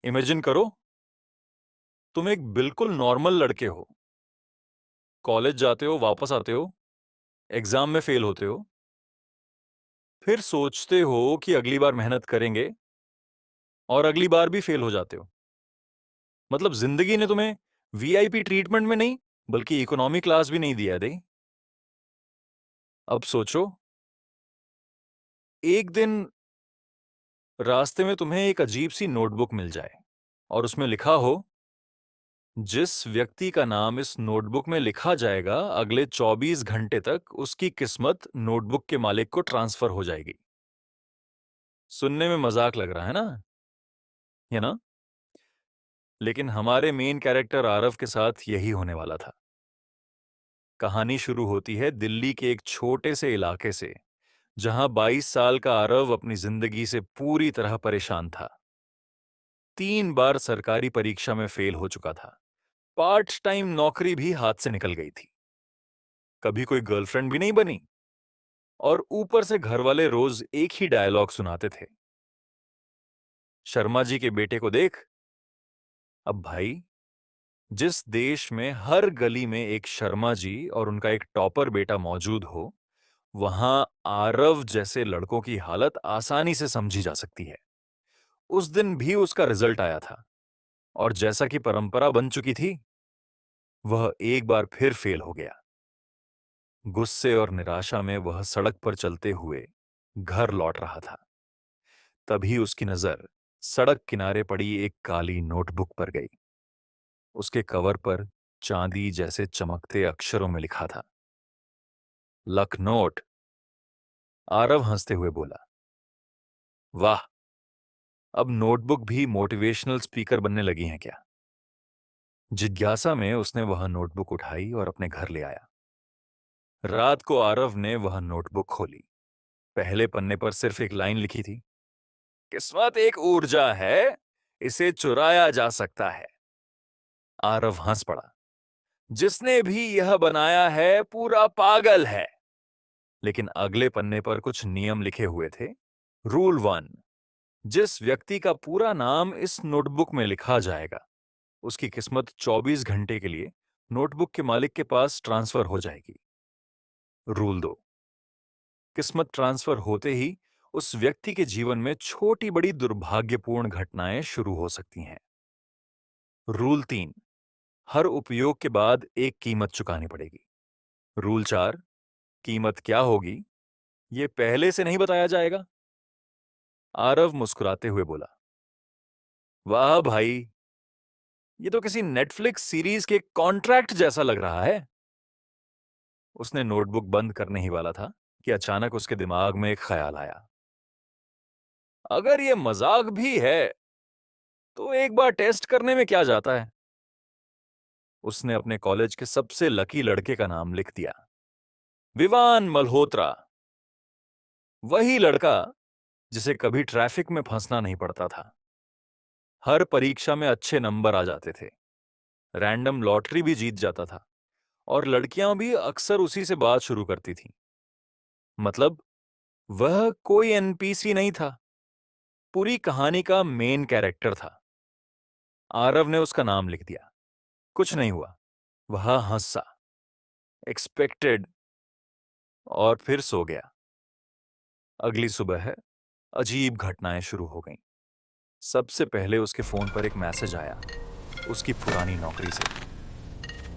Imagine करो, तुम एक बिल्कुल नॉर्मल लड़के हो। कॉलेज जाते हो, वापस आते हो, एग्जाम में फेल होते हो, फिर सोचते हो कि अगली बार मेहनत करेंगे और अगली बार भी फेल हो जाते हो। मतलब जिंदगी ने तुम्हें वीआईपी ट्रीटमेंट में नहीं, बल्कि इकोनॉमी क्लास भी नहीं दिया दे। अब सोचो, एक दिन रास्ते में तुम्हें एक अजीब सी नोटबुक मिल जाए और उसमें लिखा हो, जिस व्यक्ति का नाम इस नोटबुक में लिखा जाएगा अगले 24 घंटे तक उसकी किस्मत नोटबुक के मालिक को ट्रांसफर हो जाएगी। सुनने में मजाक लग रहा है ना, है ना? लेकिन हमारे मेन कैरेक्टर आरव के साथ यही होने वाला था। कहानी शुरू होती है दिल्ली के एक छोटे से इलाके से, जहां 22 साल का आरव अपनी जिंदगी से पूरी तरह परेशान था। 3 बार सरकारी परीक्षा में फेल हो चुका था। पार्ट टाइम नौकरी भी हाथ से निकल गई थी। कभी कोई गर्लफ्रेंड भी नहीं बनी और ऊपर से घर वाले रोज एक ही डायलॉग सुनाते थे, शर्मा जी के बेटे को देख। अब भाई, जिस देश में हर गली में एक शर्मा जी और उनका एक टॉपर बेटा मौजूद हो, वहां आरव जैसे लड़कों की हालत आसानी से समझी जा सकती है। उस दिन भी उसका रिजल्ट आया था और जैसा कि परंपरा बन चुकी थी, वह एक बार फिर फेल हो गया। गुस्से और निराशा में वह सड़क पर चलते हुए घर लौट रहा था। तभी उसकी नजर सड़क किनारे पड़ी एक काली नोटबुक पर गई। उसके कवर पर चांदी जैसे चमकते अक्षरों में लिखा था, लखनोट। आरव हंसते हुए बोला, वाह, अब नोटबुक भी मोटिवेशनल स्पीकर बनने लगी हैं क्या? जिज्ञासा में उसने वह नोटबुक उठाई और अपने घर ले आया। रात को आरव ने वह नोटबुक खोली। पहले पन्ने पर सिर्फ एक लाइन लिखी थी, किस्मत एक ऊर्जा है, इसे चुराया जा सकता है। आरव हंस पड़ा, जिसने भी यह बनाया है पूरा पागल है। लेकिन अगले पन्ने पर कुछ नियम लिखे हुए थे। रूल 1, जिस व्यक्ति का पूरा नाम इस नोटबुक में लिखा जाएगा, उसकी किस्मत 24 घंटे के लिए नोटबुक के मालिक के पास ट्रांसफर हो जाएगी। रूल 2, किस्मत ट्रांसफर होते ही उस व्यक्ति के जीवन में छोटी बड़ी दुर्भाग्यपूर्ण घटनाएं शुरू हो सकती हैं। रूल 3, हर उपयोग के बाद एक कीमत चुकानी पड़ेगी। रूल 4, कीमत क्या होगी ये पहले से नहीं बताया जाएगा। आरव मुस्कुराते हुए बोला, वाह भाई, ये तो किसी नेटफ्लिक्स सीरीज के कॉन्ट्रैक्ट जैसा लग रहा है। उसने नोटबुक बंद करने ही वाला था कि अचानक उसके दिमाग में एक ख्याल आया, अगर ये मजाक भी है तो एक बार टेस्ट करने में क्या जाता है। उसने अपने कॉलेज के सबसे लकी लड़के का नाम लिख दिया, विवान मल्होत्रा। वही लड़का जिसे कभी ट्रैफिक में फंसना नहीं पड़ता था, हर परीक्षा में अच्छे नंबर आ जाते थे, रैंडम लॉटरी भी जीत जाता था और लड़कियां भी अक्सर उसी से बात शुरू करती थीं। मतलब वह कोई एनपीसी नहीं था, पूरी कहानी का मेन कैरेक्टर था। आरव ने उसका नाम लिख दिया। कुछ नहीं हुआ, वह हंसा, एक्सपेक्टेड, और फिर सो गया। अगली सुबह अजीब घटनाएं शुरू हो गईं। सबसे पहले उसके फोन पर एक मैसेज आया, उसकी पुरानी नौकरी से,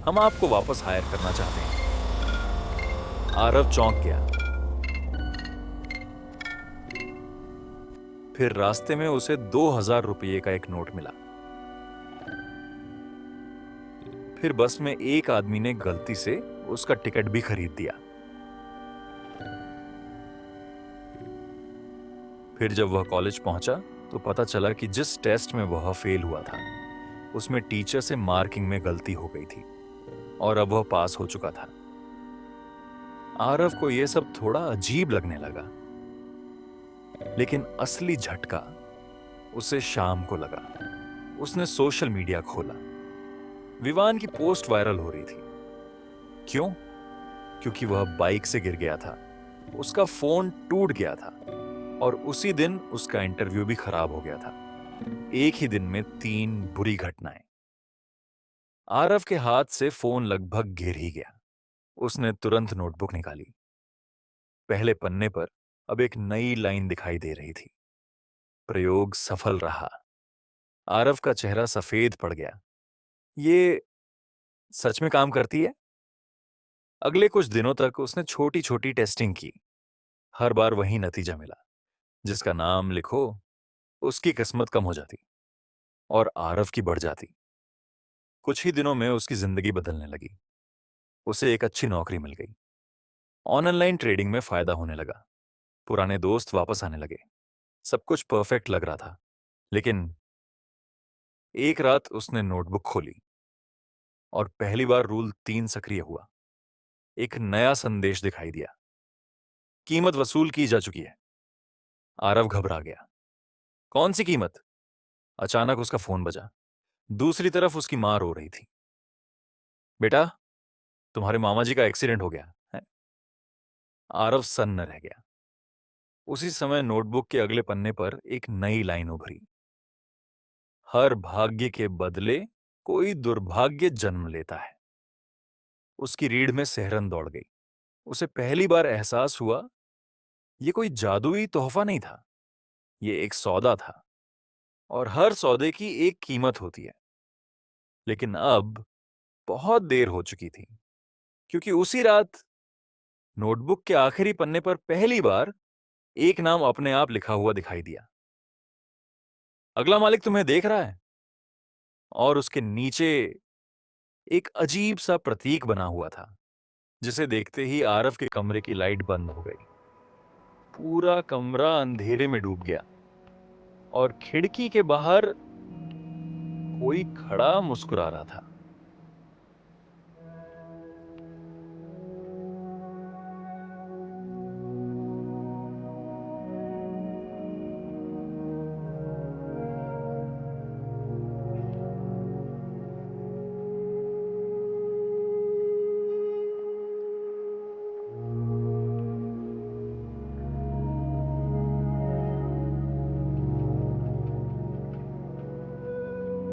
हम आपको वापस हायर करना चाहते हैं। आरव चौंक गया। फिर रास्ते में उसे 2000 रुपये का एक नोट मिला। फिर बस में एक आदमी ने गलती से उसका टिकट भी खरीद दिया। फिर जब वह कॉलेज पहुंचा तो पता चला कि जिस टेस्ट में वह फेल हुआ था, उसमें टीचर से मार्किंग में गलती हो गई थी और अब वह पास हो चुका था। आरव को यह सब थोड़ा अजीब लगने लगा, लेकिन असली झटका उसे शाम को लगा। उसने सोशल मीडिया खोला। विवान की पोस्ट वायरल हो रही थी। क्यों? क्योंकि वह बाइक से गिर गया था, उसका फोन टूट गया था और उसी दिन उसका इंटरव्यू भी खराब हो गया था। एक ही दिन में 3 बुरी घटनाएं। आरव के हाथ से फोन लगभग गिर ही गया। उसने तुरंत नोटबुक निकाली। पहले पन्ने पर अब एक नई लाइन दिखाई दे रही थी। प्रयोग सफल रहा। आरव का चेहरा सफेद पड़ गया। ये सच में काम करती है? अगले कुछ दिनों तक उसने छोटी छोटी टेस्टिंग की। हर बार वही नतीजा मिला। जिसका नाम लिखो उसकी किस्मत कम हो जाती और आरव की बढ़ जाती। कुछ ही दिनों में उसकी जिंदगी बदलने लगी। उसे एक अच्छी नौकरी मिल गई। ऑनलाइन ट्रेडिंग में फायदा होने लगा। पुराने दोस्त वापस आने लगे। सब कुछ परफेक्ट लग रहा था। लेकिन एक रात उसने नोटबुक खोली और पहली बार रूल 3 सक्रिय हुआ। एक नया संदेश दिखाई दिया। कीमत वसूल की जा चुकी है। आरव घबरा गया। कौन सी कीमत? अचानक उसका फोन बजा। दूसरी तरफ उसकी मां रो रही थी। बेटा, तुम्हारे मामा जी का एक्सीडेंट हो गया है। आरव सन्न रह गया। उसी समय नोटबुक के अगले पन्ने पर एक नई लाइन उभरी। हर भाग्य के बदले कोई दुर्भाग्य जन्म लेता है। उसकी रीढ़ में सिहरन दौड़ गई। उसे पहली बार एहसास हुआ ये कोई जादुई तोहफा नहीं था। ये एक सौदा था और हर सौदे की एक कीमत होती है। लेकिन अब बहुत देर हो चुकी थी, क्योंकि उसी रात नोटबुक के आखिरी पन्ने पर पहली बार एक नाम अपने आप लिखा हुआ दिखाई दिया। अगला मालिक तुम्हें देख रहा है। और उसके नीचे एक अजीब सा प्रतीक बना हुआ था, जिसे देखते ही आरव के कमरे की लाइट बंद हो गई। पूरा कमरा अंधेरे में डूब गया और खिड़की के बाहर कोई खड़ा मुस्कुरा रहा था।